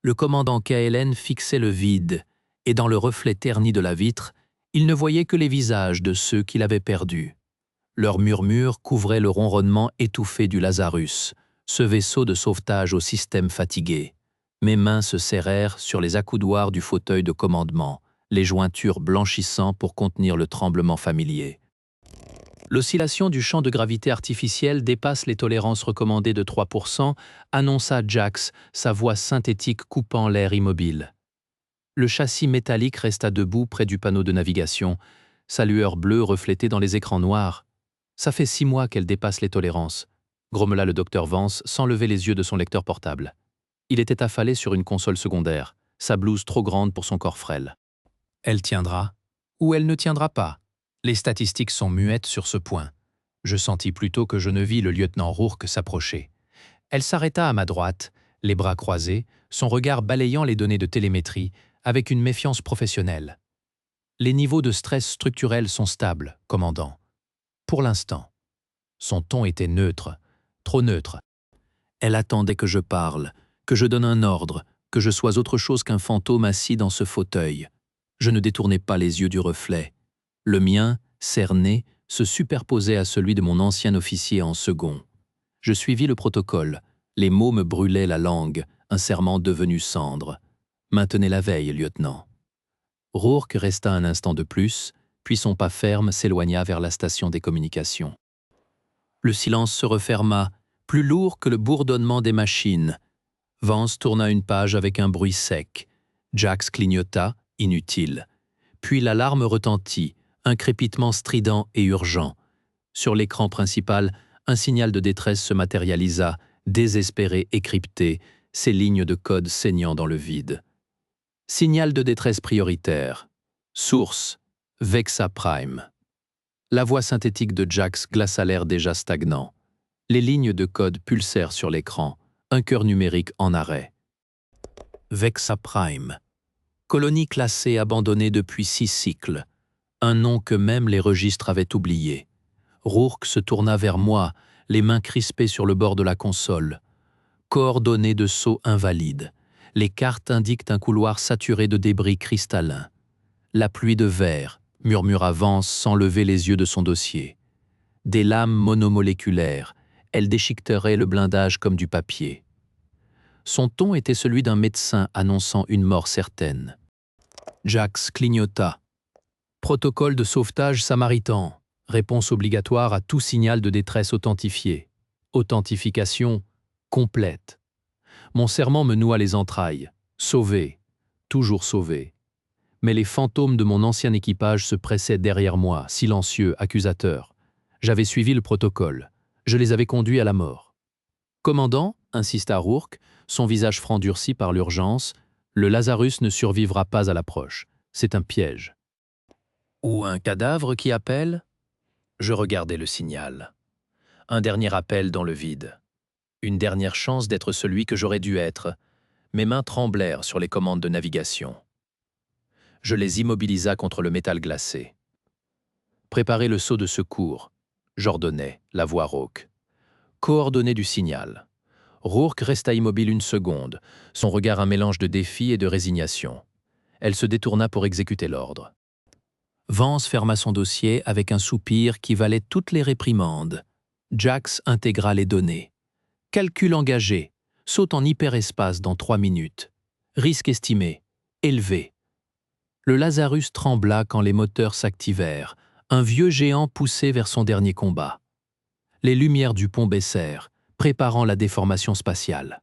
Le commandant KLN fixait le vide, et dans le reflet terni de la vitre, il ne voyait que les visages de ceux qu'il avait perdus. Leurs murmures couvraient le ronronnement étouffé du Lazarus, ce vaisseau de sauvetage au système fatigué. Mes mains se serrèrent sur les accoudoirs du fauteuil de commandement, les jointures blanchissant pour contenir le tremblement familier. L'oscillation du champ de gravité artificiel dépasse les tolérances recommandées de 3%, annonça Jax, sa voix synthétique coupant l'air immobile. Le châssis métallique resta debout près du panneau de navigation, sa lueur bleue reflétée dans les écrans noirs. « Ça fait 6 mois qu'elle dépasse les tolérances », grommela le docteur Vance sans lever les yeux de son lecteur portable. Il était affalé sur une console secondaire, sa blouse trop grande pour son corps frêle. Elle tiendra, ou elle ne tiendra pas. Les statistiques sont muettes sur ce point. Je sentis plutôt que je ne vis le lieutenant Rourke s'approcher. Elle s'arrêta à ma droite, les bras croisés, son regard balayant les données de télémétrie, avec une méfiance professionnelle. Les niveaux de stress structurel sont stables, commandant. Pour l'instant. Son ton était neutre, trop neutre. Elle attendait que je parle, que je donne un ordre, que je sois autre chose qu'un fantôme assis dans ce fauteuil. Je ne détournais pas les yeux du reflet. Le mien, cerné, se superposait à celui de mon ancien officier en second. Je suivis le protocole. Les mots me brûlaient la langue, un serment devenu cendre. Maintenez la veille, lieutenant. Rourke resta un instant de plus, puis son pas ferme s'éloigna vers la station des communications. Le silence se referma, plus lourd que le bourdonnement des machines. Vance tourna une page avec un bruit sec. Jax clignota, inutile. Puis l'alarme retentit, un crépitement strident et urgent. Sur l'écran principal, un signal de détresse se matérialisa, désespéré et crypté, ses lignes de code saignant dans le vide. Signal de détresse prioritaire. Source, Vexa Prime. La voix synthétique de Jax glaça l'air déjà stagnant. Les lignes de code pulsèrent sur l'écran, un cœur numérique en arrêt. Vexa Prime. Colonie classée abandonnée depuis 6 cycles. Un nom que même les registres avaient oublié. Rourke se tourna vers moi, les mains crispées sur le bord de la console. Coordonnées de sauts invalides. Les cartes indiquent un couloir saturé de débris cristallins. La pluie de verre, murmura Vance sans lever les yeux de son dossier. Des lames monomoléculaires, elles déchiqueteraient le blindage comme du papier. Son ton était celui d'un médecin annonçant une mort certaine. Jax clignota. Protocole de sauvetage samaritan. Réponse obligatoire à tout signal de détresse authentifié. Authentification complète. Mon serment me noua les entrailles. Sauvé. Toujours sauvé. Mais les fantômes de mon ancien équipage se pressaient derrière moi, silencieux, accusateurs. J'avais suivi le protocole. Je les avais conduits à la mort. Commandant, insista Rourke, son visage franc durci par l'urgence, le Lazarus ne survivra pas à l'approche. C'est un piège. Ou un cadavre qui appelle? Je regardais le signal. Un dernier appel dans le vide. Une dernière chance d'être celui que j'aurais dû être. Mes mains tremblèrent sur les commandes de navigation. Je les immobilisa contre le métal glacé. Préparez le saut de secours, j'ordonnai, la voix rauque. Coordonnée du signal. Rourke resta immobile une seconde, son regard un mélange de défi et de résignation. Elle se détourna pour exécuter l'ordre. Vance ferma son dossier avec un soupir qui valait toutes les réprimandes. Jax intégra les données. Calcul engagé, saut en hyperespace dans 3 minutes. Risque estimé, élevé. Le Lazarus trembla quand les moteurs s'activèrent, un vieux géant poussé vers son dernier combat. Les lumières du pont baissèrent, préparant la déformation spatiale.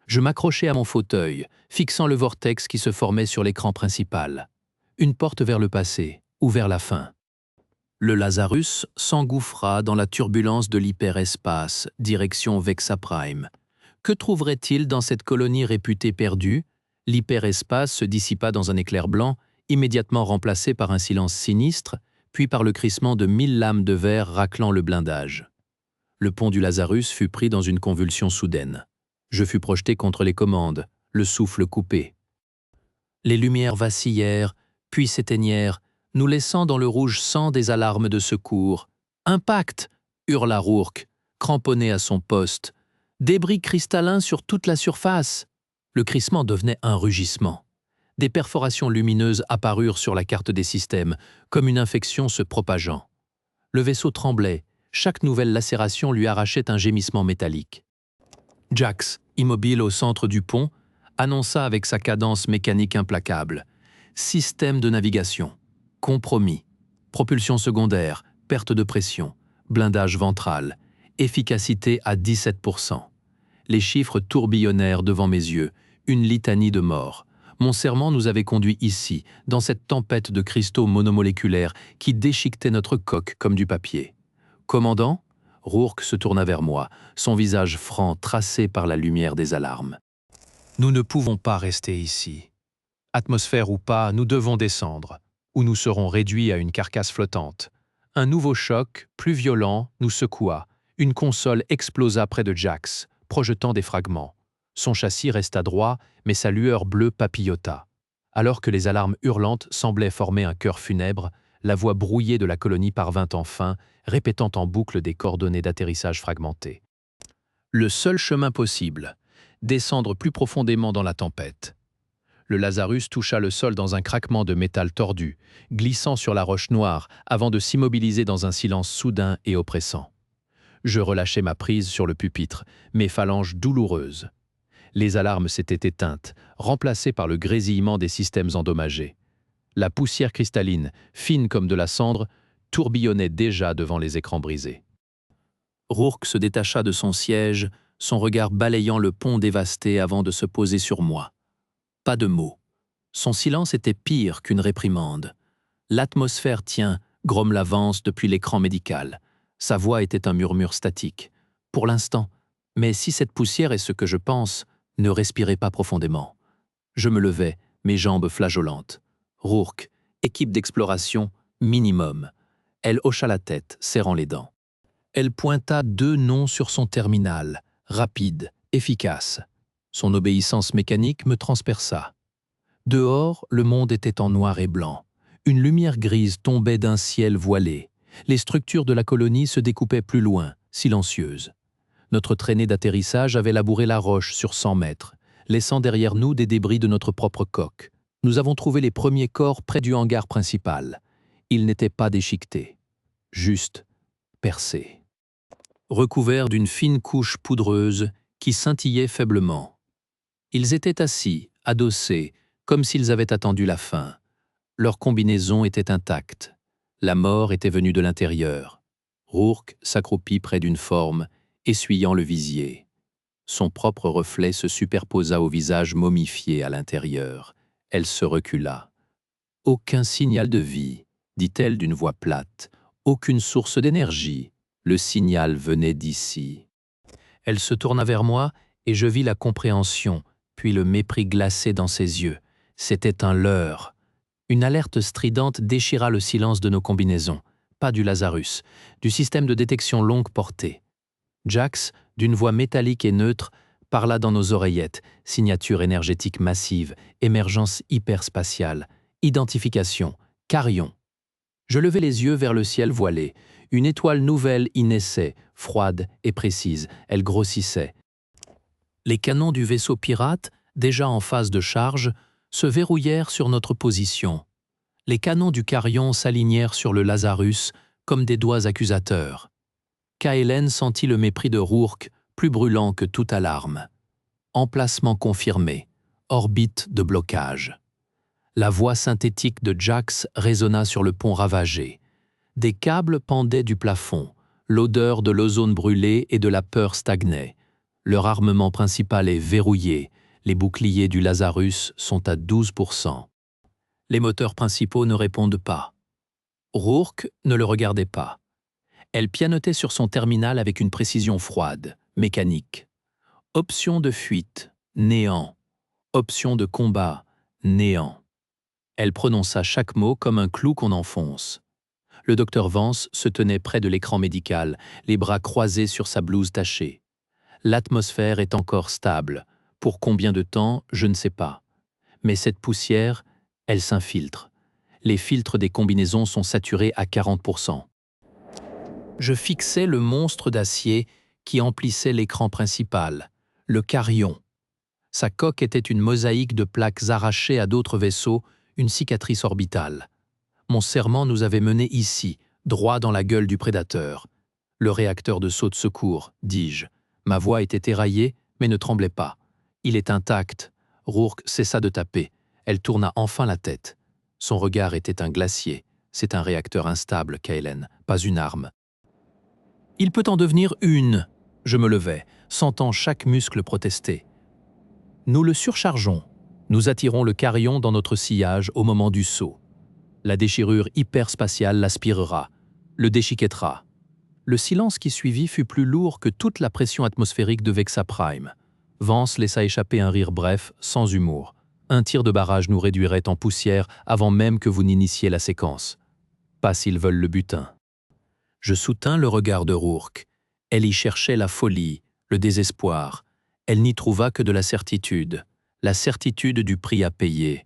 Je m'accrochai à mon fauteuil, fixant le vortex qui se formait sur l'écran principal. Une porte vers le passé, ou vers la fin. Le Lazarus s'engouffra dans la turbulence de l'hyperespace, direction Vexa Prime. Que trouverait-il dans cette colonie réputée perdue? L'hyperespace se dissipa dans un éclair blanc, immédiatement remplacé par un silence sinistre, puis par le crissement de 1000 lames de verre raclant le blindage. Le pont du Lazarus fut pris dans une convulsion soudaine. Je fus projeté contre les commandes, le souffle coupé. Les lumières vacillèrent, puis s'éteignèrent, nous laissant dans le rouge sang des alarmes de secours. « Impact !» hurla Rourke, cramponné à son poste. « Débris cristallins sur toute la surface !» Le crissement devenait un rugissement. Des perforations lumineuses apparurent sur la carte des systèmes, comme une infection se propageant. Le vaisseau tremblait, chaque nouvelle lacération lui arrachait un gémissement métallique. Jax, immobile au centre du pont, annonça avec sa cadence mécanique implacable. Système de navigation. Compromis. Propulsion secondaire, perte de pression, blindage ventral, efficacité à 17%. Les chiffres tourbillonnèrent devant mes yeux, une litanie de morts. Mon serment nous avait conduits ici, dans cette tempête de cristaux monomoléculaires qui déchiquetaient notre coque comme du papier. Commandant, Rourke se tourna vers moi, son visage franc tracé par la lumière des alarmes. Nous ne pouvons pas rester ici. Atmosphère ou pas, nous devons descendre, ou nous serons réduits à une carcasse flottante. Un nouveau choc, plus violent, nous secoua. Une console explosa près de Jax, projetant des fragments. Son châssis resta droit, mais sa lueur bleue papillota. Alors que les alarmes hurlantes semblaient former un chœur funèbre, la voix brouillée de la colonie parvint enfin, répétant en boucle des coordonnées d'atterrissage fragmentées. Le seul chemin possible, descendre plus profondément dans la tempête. Le Lazarus toucha le sol dans un craquement de métal tordu, glissant sur la roche noire avant de s'immobiliser dans un silence soudain et oppressant. Je relâchai ma prise sur le pupitre, mes phalanges douloureuses. Les alarmes s'étaient éteintes, remplacées par le grésillement des systèmes endommagés. La poussière cristalline, fine comme de la cendre, tourbillonnait déjà devant les écrans brisés. Rourke se détacha de son siège, son regard balayant le pont dévasté avant de se poser sur moi. Pas de mots. Son silence était pire qu'une réprimande. L'atmosphère tient, grommela Vance depuis l'écran médical. Sa voix était un murmure statique. Pour l'instant, mais si cette poussière est ce que je pense, ne respirez pas profondément. Je me levai, mes jambes flageolantes. Rourke, équipe d'exploration, minimum. Elle hocha la tête, serrant les dents. Elle pointa 2 noms sur son terminal, rapide, efficace. Son obéissance mécanique me transperça. Dehors, le monde était en noir et blanc. Une lumière grise tombait d'un ciel voilé. Les structures de la colonie se découpaient plus loin, silencieuses. Notre traînée d'atterrissage avait labouré la roche sur 100 mètres, laissant derrière nous des débris de notre propre coque. Nous avons trouvé les premiers corps près du hangar principal. Ils n'étaient pas déchiquetés, juste percés. Recouverts d'une fine couche poudreuse qui scintillait faiblement. Ils étaient assis, adossés, comme s'ils avaient attendu la fin. Leur combinaison était intacte. La mort était venue de l'intérieur. Rourke s'accroupit près d'une forme, essuyant le visier. Son propre reflet se superposa au visage momifié à l'intérieur. Elle se recula. « Aucun signal de vie », dit-elle d'une voix plate. « Aucune source d'énergie. Le signal venait d'ici. » Elle se tourna vers moi et je vis la compréhension, puis le mépris glacé dans ses yeux. C'était un leurre. Une alerte stridente déchira le silence de nos combinaisons. Pas du Lazarus, du système de détection longue portée. Jax, d'une voix métallique et neutre, parla dans nos oreillettes, signature énergétique massive, émergence hyperspatiale, identification, caryon. Je levai les yeux vers le ciel voilé. Une étoile nouvelle y naissait, froide et précise. Elle grossissait. Les canons du vaisseau pirate, déjà en phase de charge, se verrouillèrent sur notre position. Les canons du caryon s'alignèrent sur le Lazarus comme des doigts accusateurs. Kaelen sentit le mépris de Rourke, plus brûlant que toute alarme. Emplacement confirmé, orbite de blocage. La voix synthétique de Jax résonna sur le pont ravagé. Des câbles pendaient du plafond, l'odeur de l'ozone brûlé et de la peur stagnait. Leur armement principal est verrouillé, les boucliers du Lazarus sont à 12%. Les moteurs principaux ne répondent pas. Rourke ne le regardait pas. Elle pianotait sur son terminal avec une précision froide, mécanique. Option de fuite, néant. Option de combat, néant. Elle prononça chaque mot comme un clou qu'on enfonce. Le docteur Vance se tenait près de l'écran médical, les bras croisés sur sa blouse tachée. L'atmosphère est encore stable. Pour combien de temps, je ne sais pas. Mais cette poussière, elle s'infiltre. Les filtres des combinaisons sont saturés à 40%. Je fixais le monstre d'acier qui emplissait l'écran principal, le caryon. Sa coque était une mosaïque de plaques arrachées à d'autres vaisseaux, une cicatrice orbitale. Mon serment nous avait menés ici, droit dans la gueule du prédateur. Le réacteur de saut de secours, dis-je. Ma voix était éraillée, mais ne tremblait pas. Il est intact. Rourke cessa de taper. Elle tourna enfin la tête. Son regard était un glacier. C'est un réacteur instable, Kaelen, pas une arme. Il peut en devenir une. Je me levai, sentant chaque muscle protester. Nous le surchargeons. Nous attirons le carillon dans notre sillage au moment du saut. La déchirure hyperspatiale l'aspirera, le déchiquettera. Le silence qui suivit fut plus lourd que toute la pression atmosphérique de Vexa Prime. Vance laissa échapper un rire bref, sans humour. Un tir de barrage nous réduirait en poussière avant même que vous n'initiez la séquence. Pas s'ils veulent le butin. Je soutins le regard de Rourke. Elle y cherchait la folie, le désespoir. Elle n'y trouva que de la certitude du prix à payer.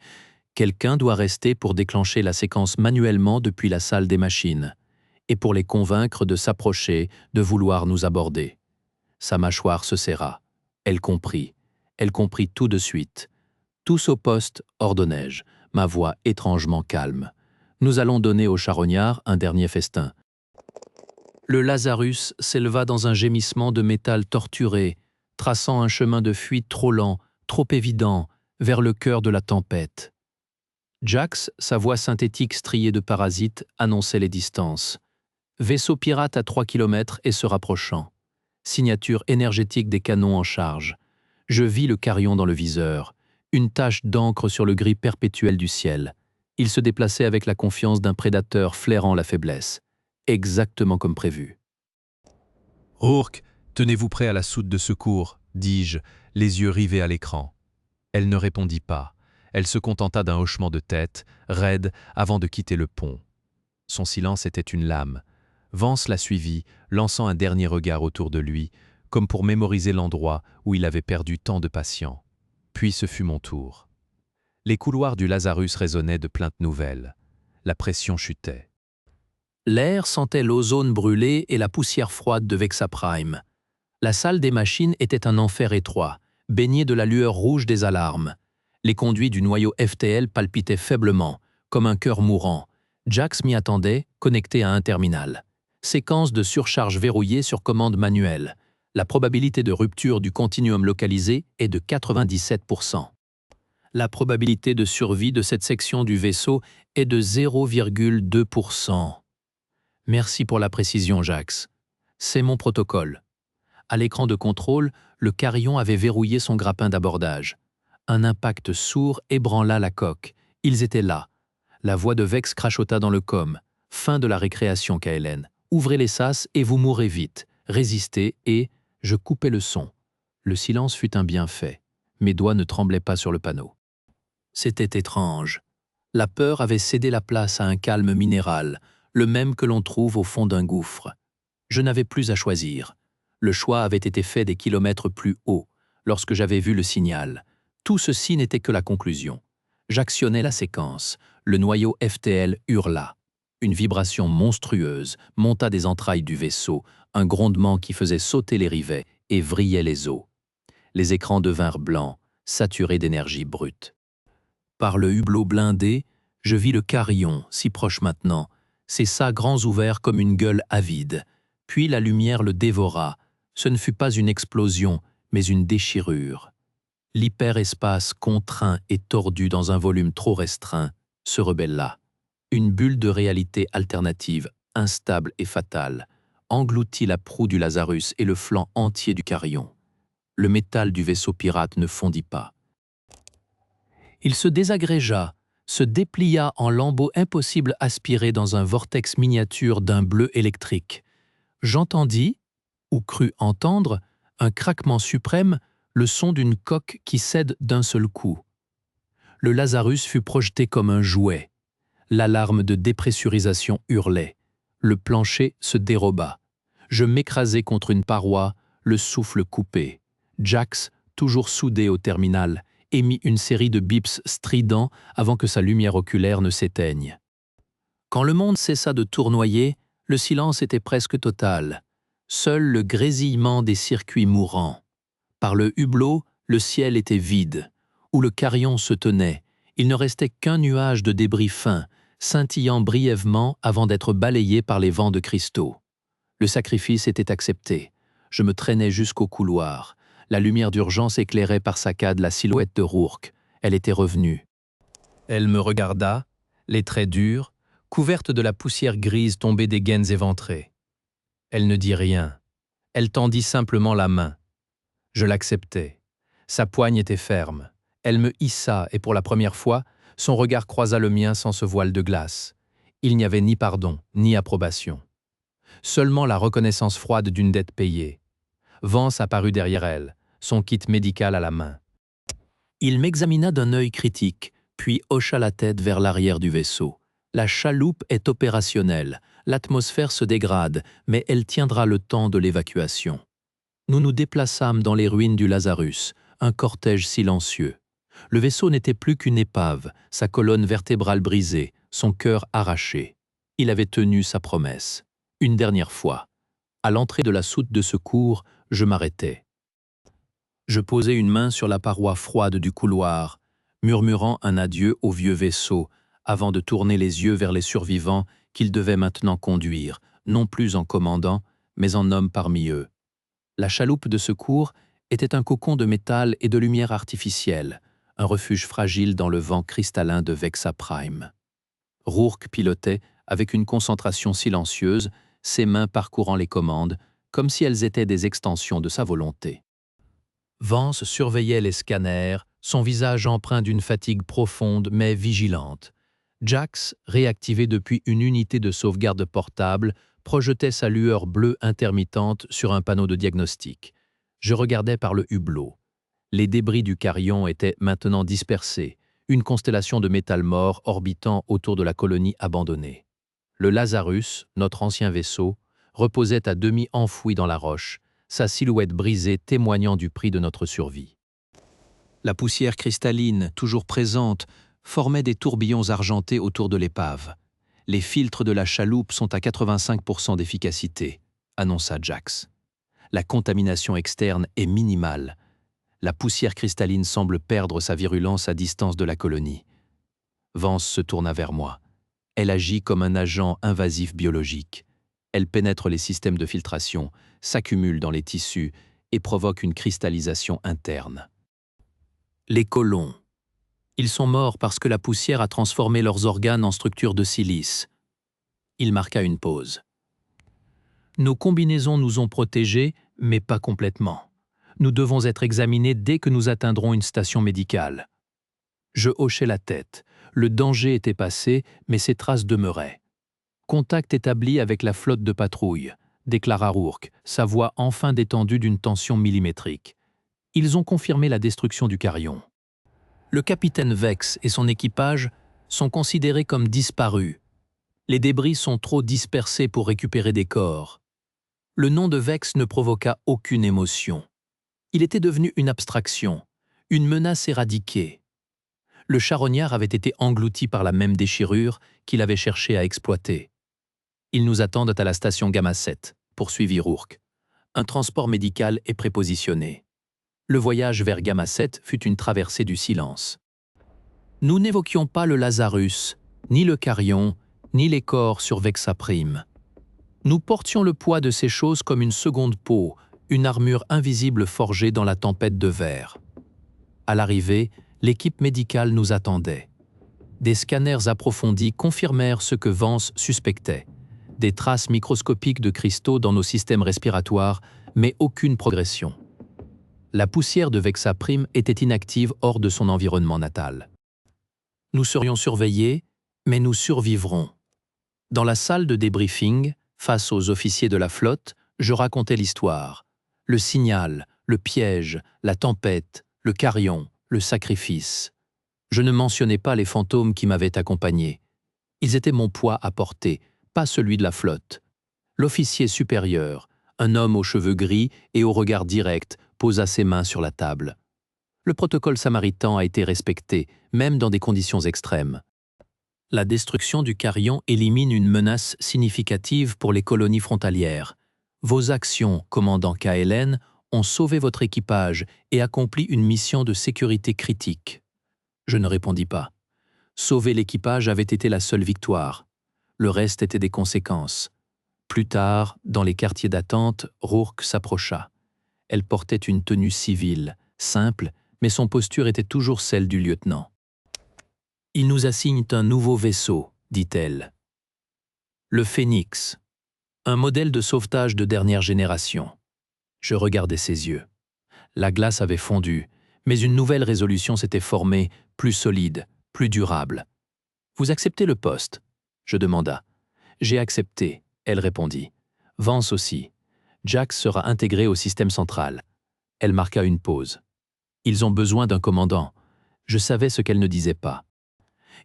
Quelqu'un doit rester pour déclencher la séquence manuellement depuis la salle des machines, et pour les convaincre de s'approcher, de vouloir nous aborder. Sa mâchoire se serra. Elle comprit tout de suite. Tous au poste, ordonnai-je, ma voix étrangement calme. Nous allons donner au charognard un dernier festin. Le Lazarus s'éleva dans un gémissement de métal torturé, traçant un chemin de fuite trop lent, trop évident, vers le cœur de la tempête. Jax, sa voix synthétique striée de parasites, annonçait les distances. Vaisseau pirate à 3 km et se rapprochant. Signature énergétique des canons en charge. Je vis le carillon dans le viseur, une tache d'encre sur le gris perpétuel du ciel. Il se déplaçait avec la confiance d'un prédateur flairant la faiblesse. Exactement comme prévu. « Rourke, tenez-vous prêt à la soute de secours » dis-je, les yeux rivés à l'écran. Elle ne répondit pas. Elle se contenta d'un hochement de tête, raide, avant de quitter le pont. Son silence était une lame. Vance la suivit, lançant un dernier regard autour de lui, comme pour mémoriser l'endroit où il avait perdu tant de patients. Puis ce fut mon tour. Les couloirs du Lazarus résonnaient de plaintes nouvelles. La pression chutait. L'air sentait l'ozone brûlé et la poussière froide de Vexa Prime. La salle des machines était un enfer étroit, baigné de la lueur rouge des alarmes. Les conduits du noyau FTL palpitaient faiblement, comme un cœur mourant. Jax m'y attendait, connecté à un terminal. Séquence de surcharge verrouillée sur commande manuelle. La probabilité de rupture du continuum localisé est de 97%. La probabilité de survie de cette section du vaisseau est de 0,2%. Merci pour la précision, Jax. C'est mon protocole. À l'écran de contrôle, le carillon avait verrouillé son grappin d'abordage. Un impact sourd ébranla la coque. Ils étaient là. La voix de Vex crachota dans le com. Fin de la récréation, Kaelen. Ouvrez les sas et vous mourrez vite. Résistez et... Je coupai le son. Le silence fut un bienfait. Mes doigts ne tremblaient pas sur le panneau. C'était étrange. La peur avait cédé la place à un calme minéral, le même que l'on trouve au fond d'un gouffre. Je n'avais plus à choisir. Le choix avait été fait des kilomètres plus haut, lorsque j'avais vu le signal. Tout ceci n'était que la conclusion. J'actionnai la séquence. Le noyau FTL hurla. Une vibration monstrueuse monta des entrailles du vaisseau, un grondement qui faisait sauter les rivets et vrillait les os. Les écrans devinrent blancs, saturés d'énergie brute. Par le hublot blindé, je vis le carillon, si proche maintenant, ses sacs grands ouverts comme une gueule avide. Puis la lumière le dévora. Ce ne fut pas une explosion, mais une déchirure. L'hyperespace contraint et tordu dans un volume trop restreint se rebella. Une bulle de réalité alternative, instable et fatale, engloutit la proue du Lazarus et le flanc entier du carillon. Le métal du vaisseau pirate ne fondit pas. Il se désagrégea, se déplia en lambeaux impossibles aspirés dans un vortex miniature d'un bleu électrique. J'entendis, ou crus entendre, un craquement suprême, le son d'une coque qui cède d'un seul coup. Le Lazarus fut projeté comme un jouet. L'alarme de dépressurisation hurlait. Le plancher se déroba. Je m'écrasai contre une paroi, le souffle coupé. Jax, toujours soudé au terminal, émit une série de bips stridents avant que sa lumière oculaire ne s'éteigne. Quand le monde cessa de tournoyer, le silence était presque total. Seul le grésillement des circuits mourants. Par le hublot, Le ciel était vide. Où le carillon se tenait, il ne restait qu'un nuage de débris fins, scintillant brièvement avant d'être balayé par les vents de cristaux. Le sacrifice était accepté. Je me traînais jusqu'au couloir. La lumière d'urgence éclairait par saccades la silhouette de Rourke. Elle était revenue. Elle me regarda, les traits durs, couverte de la poussière grise tombée des gaines éventrées. Elle ne dit rien. Elle tendit simplement la main. Je l'acceptai. Sa poigne était ferme. Elle me hissa et pour la première fois, son regard croisa le mien sans ce voile de glace. Il n'y avait ni pardon, ni approbation. Seulement la reconnaissance froide d'une dette payée. Vance apparut derrière elle, son kit médical à la main. Il m'examina d'un œil critique, puis hocha la tête vers l'arrière du vaisseau. La chaloupe est opérationnelle, l'atmosphère se dégrade, mais elle tiendra le temps de l'évacuation. Nous nous déplaçâmes dans les ruines du Lazarus, un cortège silencieux. Le vaisseau n'était plus qu'une épave, sa colonne vertébrale brisée, son cœur arraché. Il avait tenu sa promesse. Une dernière fois. À l'entrée de la soute de secours, je m'arrêtai. Je posai une main sur la paroi froide du couloir, murmurant un adieu au vieux vaisseau, avant de tourner les yeux vers les survivants qu'il devait maintenant conduire, non plus en commandant, mais en homme parmi eux. La chaloupe de secours était un cocon de métal et de lumière artificielle, un refuge fragile dans le vent cristallin de Vexa Prime. Rourke pilotait, avec une concentration silencieuse, ses mains parcourant les commandes, comme si elles étaient des extensions de sa volonté. Vance surveillait les scanners, son visage empreint d'une fatigue profonde mais vigilante. Jax, réactivé depuis une unité de sauvegarde portable, projetait sa lueur bleue intermittente sur un panneau de diagnostic. Je regardais par le hublot. Les débris du carillon étaient maintenant dispersés, une constellation de métal mort orbitant autour de la colonie abandonnée. Le Lazarus, notre ancien vaisseau, reposait à demi enfoui dans la roche, sa silhouette brisée témoignant du prix de notre survie. La poussière cristalline, toujours présente, formait des tourbillons argentés autour de l'épave. Les filtres de la chaloupe sont à 85% d'efficacité, annonça Jax. La contamination externe est minimale. La poussière cristalline semble perdre sa virulence à distance de la colonie. Vance se tourna vers moi. Elle agit comme un agent invasif biologique. Elle pénètre les systèmes de filtration, s'accumule dans les tissus et provoque une cristallisation interne. Les colons. Ils sont morts parce que la poussière a transformé leurs organes en structures de silice. Il marqua une pause. Nos combinaisons nous ont protégés, mais pas complètement. Nous devons être examinés dès que nous atteindrons une station médicale. Je hochai la tête. Le danger était passé, mais ses traces demeuraient. Contact établi avec la flotte de patrouille, déclara Rourke, sa voix enfin détendue d'une tension millimétrique. Ils ont confirmé la destruction du carillon. Le capitaine Vex et son équipage sont considérés comme disparus. Les débris sont trop dispersés pour récupérer des corps. Le nom de Vex ne provoqua aucune émotion. Il était devenu une abstraction, une menace éradiquée. Le charognard avait été englouti par la même déchirure qu'il avait cherché à exploiter. Ils nous attendent à la station Gamma 7, poursuivit Rourke. Un transport médical est prépositionné. Le voyage vers Gamma 7 fut une traversée du silence. Nous n'évoquions pas le Lazarus, ni le carillon, ni les corps sur Vexa Prime. Nous portions le poids de ces choses comme une seconde peau, une armure invisible forgée dans la tempête de verre. À l'arrivée, l'équipe médicale nous attendait. Des scanners approfondis confirmèrent ce que Vance suspectait. Des traces microscopiques de cristaux dans nos systèmes respiratoires, mais aucune progression. La poussière de Vexa Prime était inactive hors de son environnement natal. Nous serions surveillés, mais nous survivrons. Dans la salle de débriefing, face aux officiers de la flotte, je racontais l'histoire. Le signal, le piège, la tempête, le carillon, le sacrifice. Je ne mentionnais pas les fantômes qui m'avaient accompagné. Ils étaient mon poids à porter, pas celui de la flotte. L'officier supérieur, un homme aux cheveux gris et au regard direct, posa ses mains sur la table. Le protocole samaritain a été respecté, même dans des conditions extrêmes. La destruction du carillon élimine une menace significative pour les colonies frontalières. Vos actions, commandant KLN, ont sauvé votre équipage et accompli une mission de sécurité critique. Je ne répondis pas. Sauver l'équipage avait été la seule victoire. Le reste était des conséquences. Plus tard, dans les quartiers d'attente, Rourke s'approcha. Elle portait une tenue civile, simple, mais son posture était toujours celle du lieutenant. « Ils nous assignent un nouveau vaisseau, dit-elle. Le Phénix, un modèle de sauvetage de dernière génération. » Je regardais ses yeux. La glace avait fondu, mais une nouvelle résolution s'était formée, plus solide, plus durable. « Vous acceptez le poste ?» je demanda. « J'ai accepté », elle répondit. « Vance aussi. Jax sera intégré au système central. » Elle marqua une pause. « Ils ont besoin d'un commandant. » Je savais ce qu'elle ne disait pas.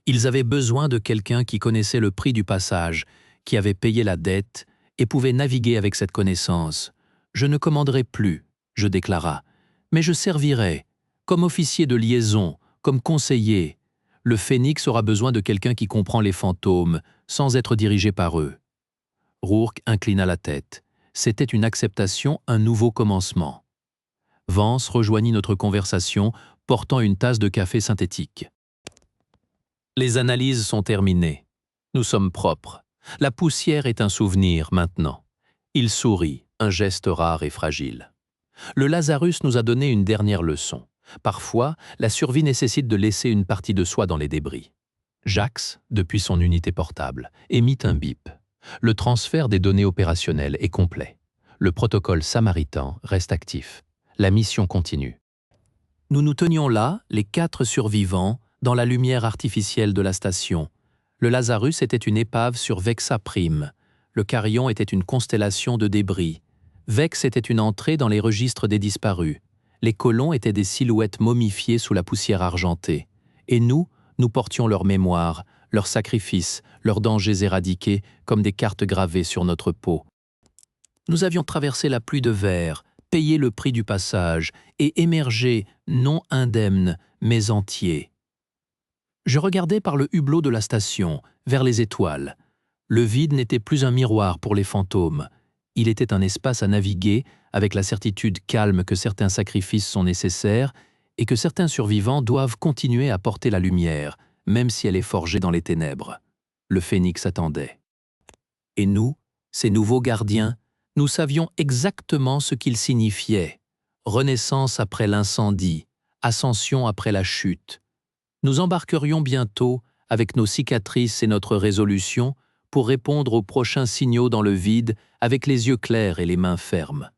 Ils avaient besoin de quelqu'un qui connaissait le prix du passage, qui avait payé la dette et pouvait naviguer avec cette connaissance. « Je ne commanderai plus », je déclara, « mais je servirai, comme officier de liaison, comme conseiller. Le Phénix aura besoin de quelqu'un qui comprend les fantômes, sans être dirigé par eux. » Rourke inclina la tête. C'était une acceptation, un nouveau commencement. Vance rejoignit notre conversation, portant une tasse de café synthétique. « Les analyses sont terminées. Nous sommes propres. La poussière est un souvenir maintenant. » Il sourit, un geste rare et fragile. « Le Lazarus nous a donné une dernière leçon. Parfois, la survie nécessite de laisser une partie de soi dans les débris. » Jax, depuis son unité portable, émit un bip. Le transfert des données opérationnelles est complet. Le protocole samaritain reste actif. La mission continue. Nous nous tenions là, les 4 survivants, dans la lumière artificielle de la station. Le Lazarus était une épave sur Vexa Prime. Le Carillon était une constellation de débris. Vex était une entrée dans les registres des disparus. Les colons étaient des silhouettes momifiées sous la poussière argentée. Et nous portions leur mémoire, leurs sacrifices, leurs dangers éradiqués, comme des cartes gravées sur notre peau. Nous avions traversé la pluie de verre, payé le prix du passage et émergé, non indemnes, mais entiers. Je regardais par le hublot de la station, vers les étoiles. Le vide n'était plus un miroir pour les fantômes. Il était un espace à naviguer, avec la certitude calme que certains sacrifices sont nécessaires et que certains survivants doivent continuer à porter la lumière, même si elle est forgée dans les ténèbres. Le Phénix attendait. Et nous, ces nouveaux gardiens, nous savions exactement ce qu'ils signifiaient. Renaissance après l'incendie, ascension après la chute. Nous embarquerions bientôt, avec nos cicatrices et notre résolution, pour répondre aux prochains signaux dans le vide avec les yeux clairs et les mains fermes.